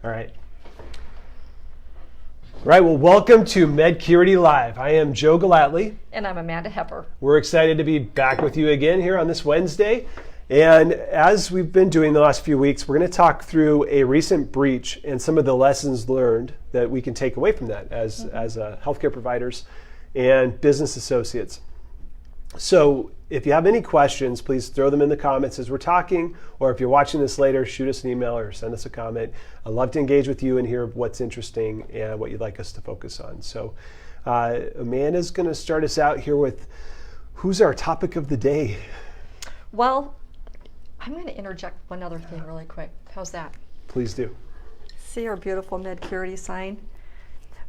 All right. Right, well, welcome to Medcurity Live. I am Joe Gellatly. And I'm Amanda Hepper. We're excited to be back with you again here on this Wednesday. And as we've been doing the last few weeks, we're going to talk through a recent breach and some of the lessons learned that we can take away from that as healthcare providers and business associates. So if you have any questions, please throw them in the comments as we're talking, or if you're watching this later, shoot us an email or send us a comment. I'd love to engage with you and hear what's interesting and what you'd like us to focus on. So Amanda's going to start us out here with who's our topic of the day? Well, I'm going to interject one other thing really quick. How's that? Please do. See our beautiful Medcurity sign?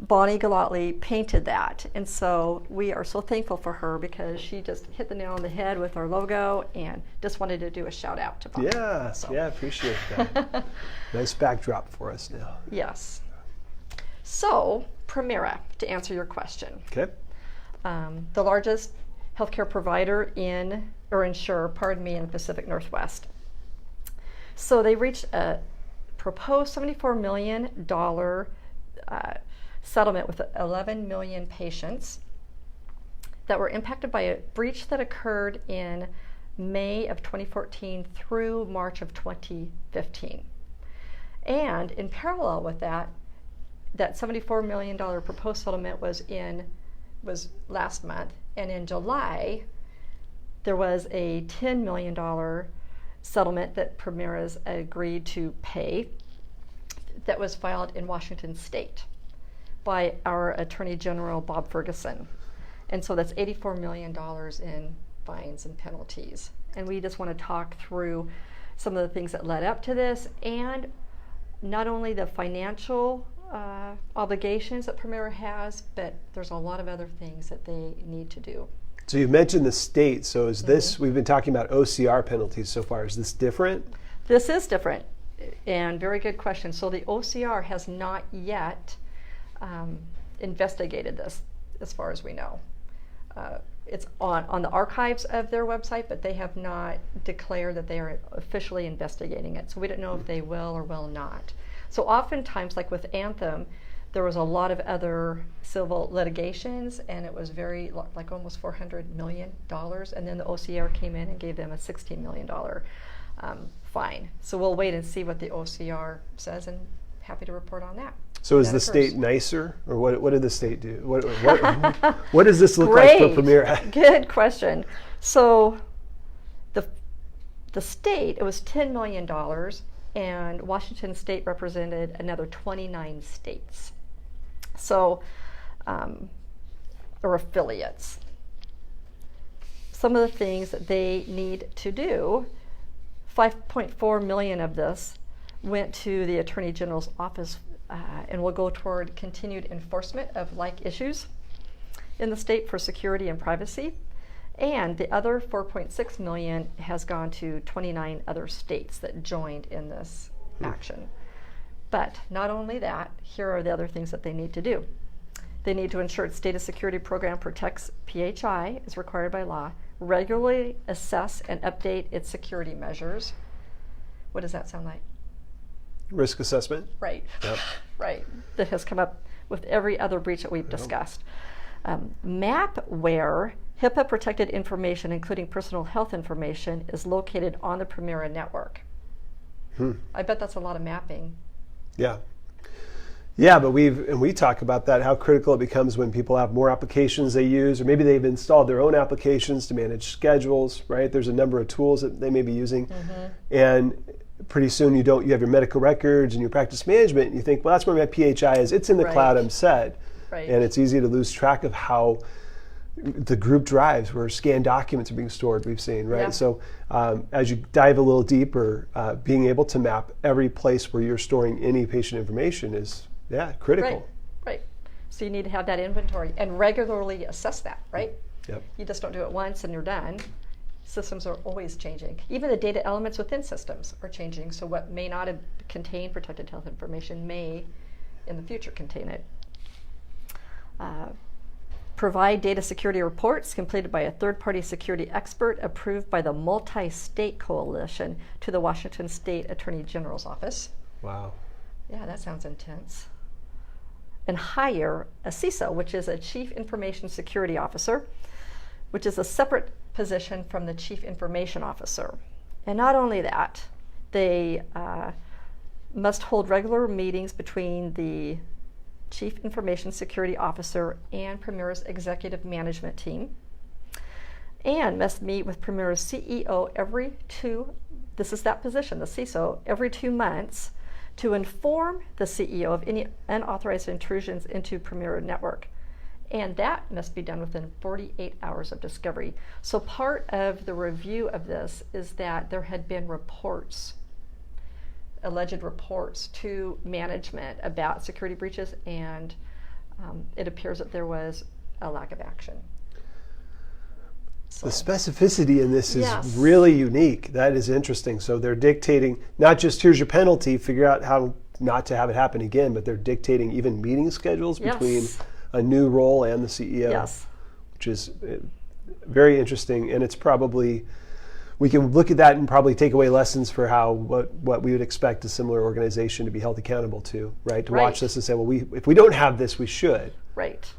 Bonnie Gellatly painted that, and so we are so thankful for her because she just hit the nail on the head with our logo, and just wanted to do a shout out to Bonnie. Yeah, appreciate that. Nice backdrop for us now. Yes. So, Premera, to answer your question. Okay. The largest healthcare provider insurer in the Pacific Northwest. So they reached a proposed $74 million settlement with 11 million patients that were impacted by a breach that occurred in May of 2014 through March of 2015. And in parallel with that $74 million proposed settlement was last month, and in July there was a $10 million settlement that Premera's agreed to pay that was filed in Washington State by our Attorney General, Bob Ferguson. And so that's $84 million in fines and penalties. And we just want to talk through some of the things that led up to this, and not only the financial obligations that Premera has, but there's a lot of other things that they need to do. So you've mentioned the state. So is this, we've been talking about OCR penalties so far. Is this different? This is different, and very good question. So the OCR has not yet investigated this, as far as we know. It's on the archives of their website, but they have not declared that they are officially investigating it. So we don't know if they will or will not. So oftentimes, like with Anthem, there was a lot of other civil litigations, and it was like almost $400 million, and then the OCR came in and gave them a $16 million fine. So we'll wait and see what the OCR says, and happy to report on that. So is the state nicer, or what did the state do? What does this look like for Premera? Good question. So the state, it was $10 million, and Washington State represented another 29 states. So, or affiliates. Some of the things that they need to do, 5.4 million of this went to the Attorney General's office, and will go toward continued enforcement of like issues in the state for security and privacy. And the other 4.6 million has gone to 29 other states that joined in this action. But not only that, here are the other things that they need to do. They need to ensure its data security program protects PHI as required by law, regularly assess and update its security measures. What does that sound like? Risk assessment? Right. Yep. Right. That has come up with every other breach that we've discussed. Map where HIPAA protected information, including personal health information, is located on the Premera network. I bet that's a lot of mapping. Yeah. Yeah, but we talk about that, how critical it becomes when people have more applications they use, or maybe they've installed their own applications to manage schedules, right? There's a number of tools that they may be using. And pretty soon you have your medical records and your practice management, and you think, well, that's where my PHI is. It's in the cloud, I'm set. Right. And it's easy to lose track of how the group drives where scanned documents are being stored, we've seen, right? Yeah. So as you dive a little deeper, being able to map every place where you're storing any patient information is critical. Right. So you need to have that inventory and regularly assess that, right? Yep. You just don't do it once and you're done. Systems are always changing. Even the data elements within systems are changing, so what may not have contained protected health information may in the future contain it. Provide data security reports completed by a third-party security expert approved by the Multi-State Coalition to the Washington State Attorney General's Office. Wow. Yeah, that sounds intense. And hire a CISO, which is a Chief Information Security Officer, which is a separate position from the Chief Information Officer. And not only that, they must hold regular meetings between the Chief Information Security Officer and Primera's executive management team, and must meet with Primera's CEO this is that position, the CISO, every 2 months to inform the CEO of any unauthorized intrusions into Primera network. And that must be done within 48 hours of discovery. So part of the review of this is that there had been alleged reports to management about security breaches, and it appears that there was a lack of action. So. The specificity in this is Yes. really unique. That is interesting. So they're dictating not just here's your penalty, figure out how not to have it happen again, but they're dictating even meeting schedules Yes. between a new role and the CEO, Yes. which is very interesting. And it's probably, we can look at that and probably take away lessons for what we would expect a similar organization to be held accountable to, right? To watch this and say, well, if we don't have this, we should. Right.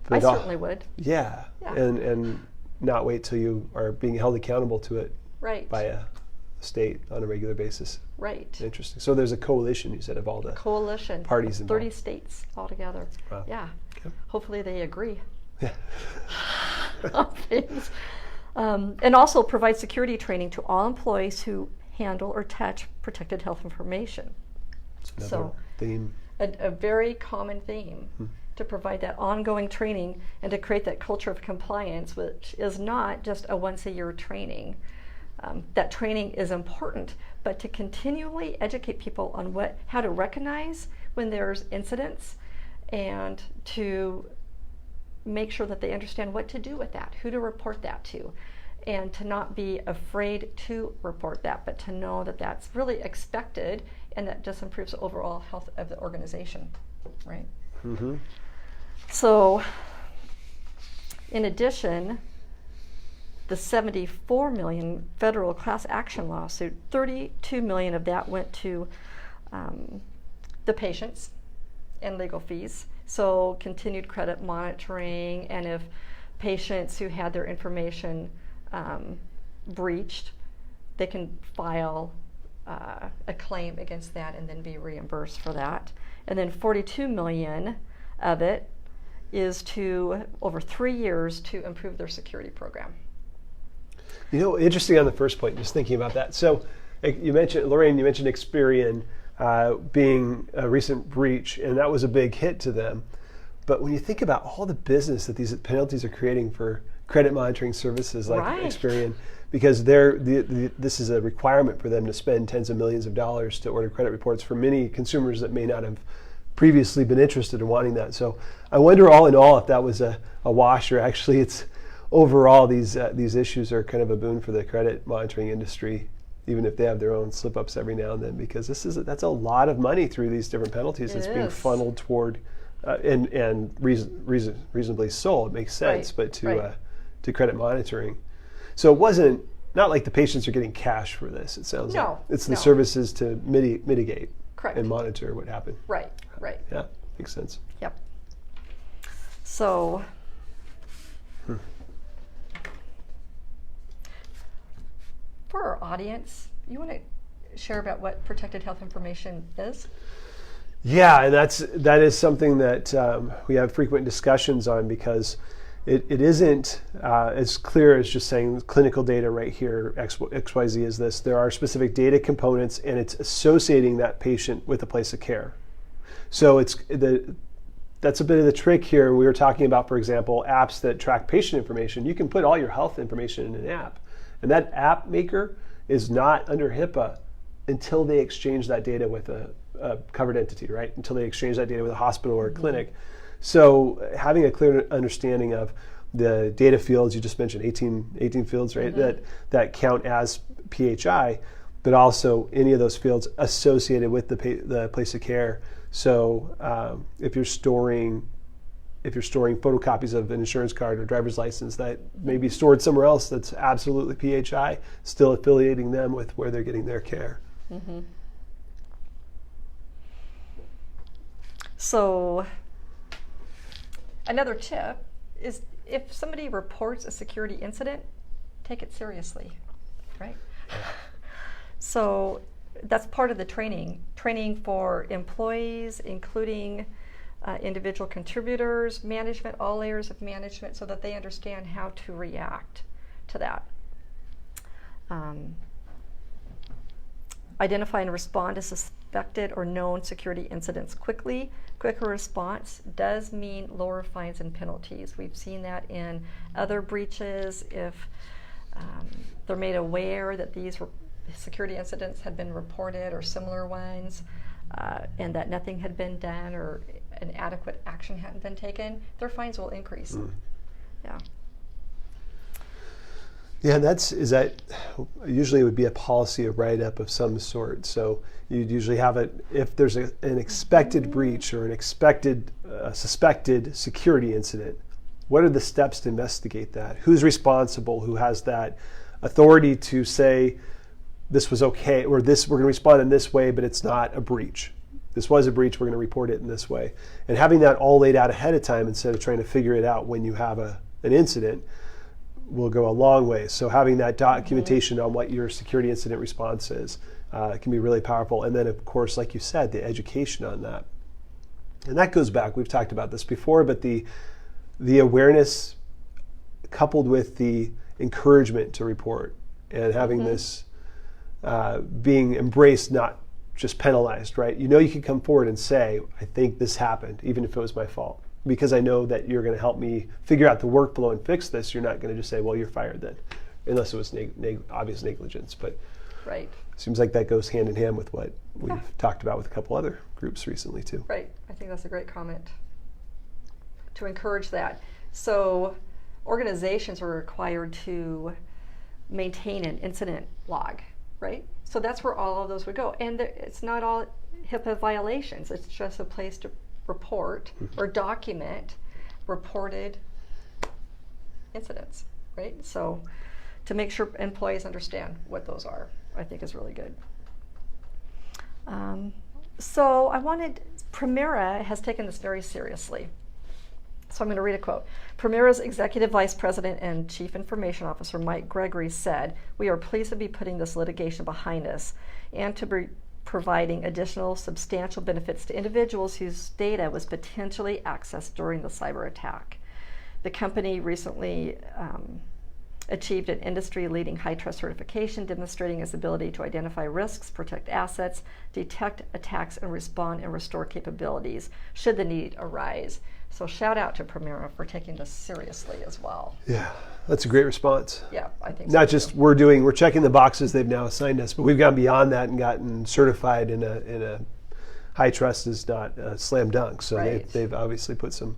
But I certainly would. Yeah. Yeah. And not wait till you are being held accountable to it Right. by a state on a regular basis. Right. Interesting. So there's a coalition, you said, of all the Coalition. parties involved. 30 states altogether. Wow. Yeah. Okay. Hopefully they agree Yeah. on things. And also provide security training to all employees who handle or touch protected health information. Another So theme. a very common theme. To provide that ongoing training and to create that culture of compliance, which is not just a once-a-year training. That training is important, but to continually educate people on how to recognize when there's incidents, and to make sure that they understand what to do with that, who to report that to, and to not be afraid to report that, but to know that that's really expected, and that just improves the overall health of the organization, right? Mm-hmm. So, in addition, the $74 million federal class action lawsuit, $32 million of that went to the patients and legal fees. So, continued credit monitoring, and if patients who had their information breached, they can file a claim against that and then be reimbursed for that. And then $42 million of it is to, over 3 years, to improve their security program. You know, interesting on the first point, just thinking about that. So you mentioned, Lorraine, you mentioned Experian being a recent breach, and that was a big hit to them. But when you think about all the business that these penalties are creating for credit monitoring services like Experian, because this is a requirement for them to spend tens of millions of dollars to order credit reports for many consumers that may not have previously been interested in wanting that. So I wonder, all in all, if that was a wash, or actually it's overall these issues are kind of a boon for the credit monitoring industry, even if they have their own slip-ups every now and then, because that's a lot of money through these different penalties that's being funneled toward and reasonably so. It makes sense, but to credit monitoring. So it wasn't not like the patients are getting cash for this. It sounds like it's the services to mitigate and monitor what happened. Right. Yeah, makes sense. Yep. So, for our audience, you want to share about what protected health information is? Yeah, and that is something that we have frequent discussions on, because it isn't as clear as just saying clinical data right here, XYZ is this. There are specific data components, and it's associating that patient with a place of care. So that's a bit of the trick here. We were talking about, for example, apps that track patient information. You can put all your health information in an app, and that app maker is not under HIPAA until they exchange that data with a covered entity, right? Until they exchange that data with a hospital or a clinic. So having a clear understanding of the data fields, you just mentioned 18 fields, right? That count as PHI, but also any of those fields associated with the place of care. So if you're storing photocopies of an insurance card or driver's license that may be stored somewhere else that's absolutely PHI, still affiliating them with where they're getting their care. So another tip is if somebody reports a security incident, take it seriously, right? So that's part of the training for employees, including individual contributors, management, all layers of management, so that they understand how to react to that. Identify and respond to suspected or known security incidents quickly. Quicker response does mean lower fines and penalties. We've seen that in other breaches. If they're made aware that these security incidents had been reported or similar ones, and that nothing had been done or an adequate action hadn't been taken, their fines will increase. Yeah. Yeah, and usually it would be a policy, a write-up of some sort. So you'd usually have it if there's an expected breach or an expected suspected security incident. What are the steps to investigate that? Who's responsible? Who has that authority to say this was okay, or this we're going to respond in this way, but it's not a breach. This was a breach. We're going to report it in this way. And having that all laid out ahead of time instead of trying to figure it out when you have an incident will go a long way. So having that documentation on what your security incident response is can be really powerful. And then, of course, like you said, the education on that. And that goes back, we've talked about this before, but the awareness coupled with the encouragement to report and having this being embraced, not just penalized, right? You know, you can come forward and say, I think this happened, even if it was my fault. Because I know that you're going to help me figure out the workflow and fix this. You're not going to just say, well, you're fired then, unless it was obvious negligence. But right. It seems like that goes hand in hand with what we've talked about with a couple other groups recently too. Right. I think that's a great comment to encourage that. So organizations are required to maintain an incident log, right? So that's where all of those would go. And it's not all HIPAA violations. It's just a place to report or document reported incidents, right? So to make sure employees understand what those are, I think is really good. So Premera has taken this very seriously. So I'm going to read a quote. Premera's Executive Vice President and Chief Information Officer, Mike Gregory, said, "We are pleased to be putting this litigation behind us and to be providing additional substantial benefits to individuals whose data was potentially accessed during the cyber attack. The company recently achieved an industry-leading high-trust certification demonstrating its ability to identify risks, protect assets, detect attacks, and respond and restore capabilities should the need arise." So shout out to Premera for taking this seriously as well. Yeah, that's a great response. Yeah, I think Not so just too. we're checking the boxes they've now assigned us, but we've gone beyond that and gotten certified in a high trust is not a slam dunk. So Right. they've obviously put some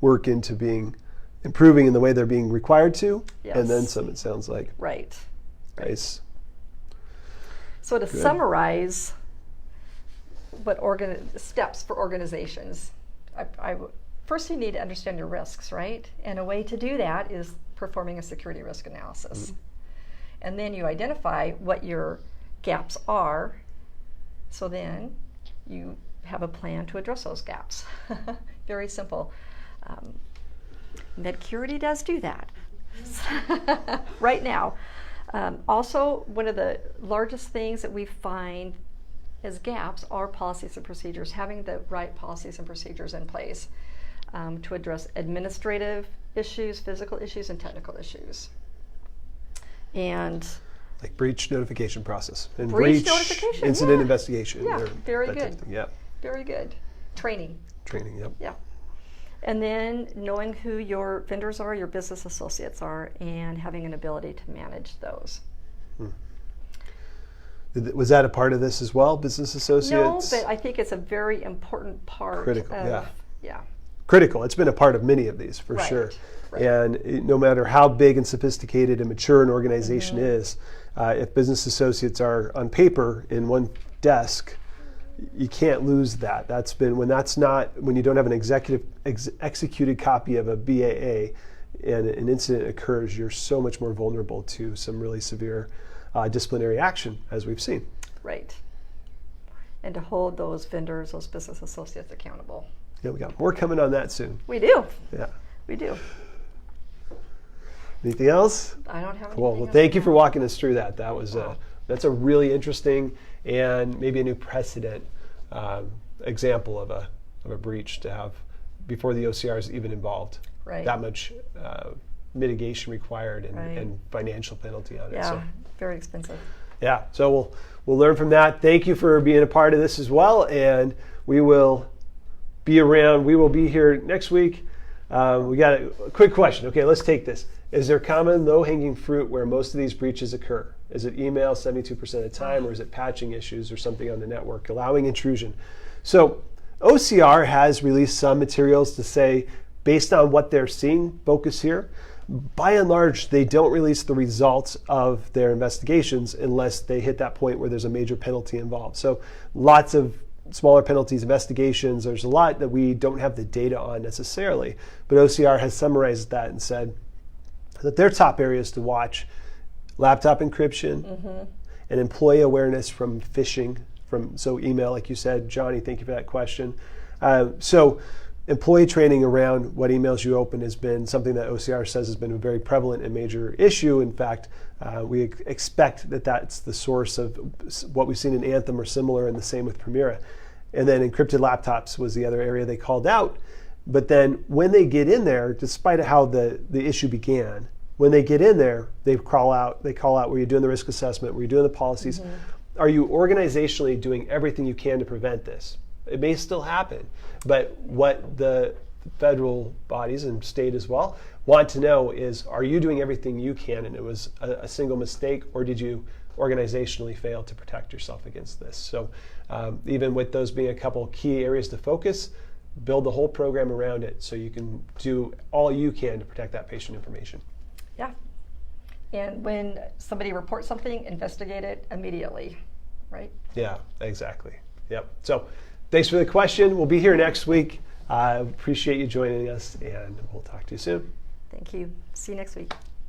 work into improving in the way they're being required to, Yes. and then some, it sounds like. Right. Nice. So to summarize what steps for organizations, first you need to understand your risks, right? And a way to do that is performing a security risk analysis. And then you identify what your gaps are, so then you have a plan to address those gaps. Very simple. Medcurity does do that right now. Also, one of the largest things that we find as gaps are policies and procedures, having the right policies and procedures in place to address administrative issues, physical issues, and technical issues. And like breach notification process and breach notification, incident investigation. Yeah, very good. Yeah. Very good. Training. Yep. Yeah. And then knowing who your vendors are, your business associates are, and having an ability to manage those. Was that a part of this as well, business associates? No, but I think it's a very important part. Critical, of, yeah. Critical. It's been a part of many of these, for sure. Right. And no matter how big and sophisticated and mature an organization is, if business associates are on paper in one desk, you can't lose that. When you don't have an executed copy of a BAA and an incident occurs, you're so much more vulnerable to some really severe disciplinary action, as we've seen. Right. And to hold those vendors, those business associates accountable. Yeah, we got more coming on that soon. We do. Yeah. We do. Anything else? I don't have anything Cool. Well, else thank you now. for walking us through that. That was Wow. that's a really interesting and maybe a new precedent example of a breach to have before the OCR is even involved. Right. That much mitigation required and, Right. and financial penalty on it. Yeah, So, very expensive. yeah. So we'll learn from that. Thank you for being a part of this as well, and we will be around. We will be here next week. We got a quick question. Okay, let's take this. Is there common low-hanging fruit where most of these breaches occur? Is it email 72% of the time, or is it patching issues or something on the network allowing intrusion? So OCR has released some materials to say, based on what they're seeing, focus here. By and large, they don't release the results of their investigations unless they hit that point where there's a major penalty involved. So lots of smaller penalties, investigations, there's a lot that we don't have the data on necessarily. But OCR has summarized that and said that their top areas to watch: laptop encryption and employee awareness from phishing, so email, like you said. Johnny, thank you for that question. So employee training around what emails you open has been something that OCR says has been a very prevalent and major issue. In fact, we expect that that's the source of what we've seen in Anthem or similar, and the same with Primera. And then encrypted laptops was the other area they called out. But then when they get in there, despite how the issue began, when they get in there, they call out, were you doing the risk assessment? Were you doing the policies? Are you organizationally doing everything you can to prevent this? It may still happen, but what the federal bodies and state as well want to know is, are you doing everything you can and it was a single mistake, or did you organizationally fail to protect yourself against this? So even with those being a couple key areas to focus, build the whole program around it so you can do all you can to protect that patient information. Yeah. And when somebody reports something, investigate it immediately, right? Yeah, exactly. Yep. So thanks for the question. We'll be here next week. I appreciate you joining us, and we'll talk to you soon. Thank you. See you next week.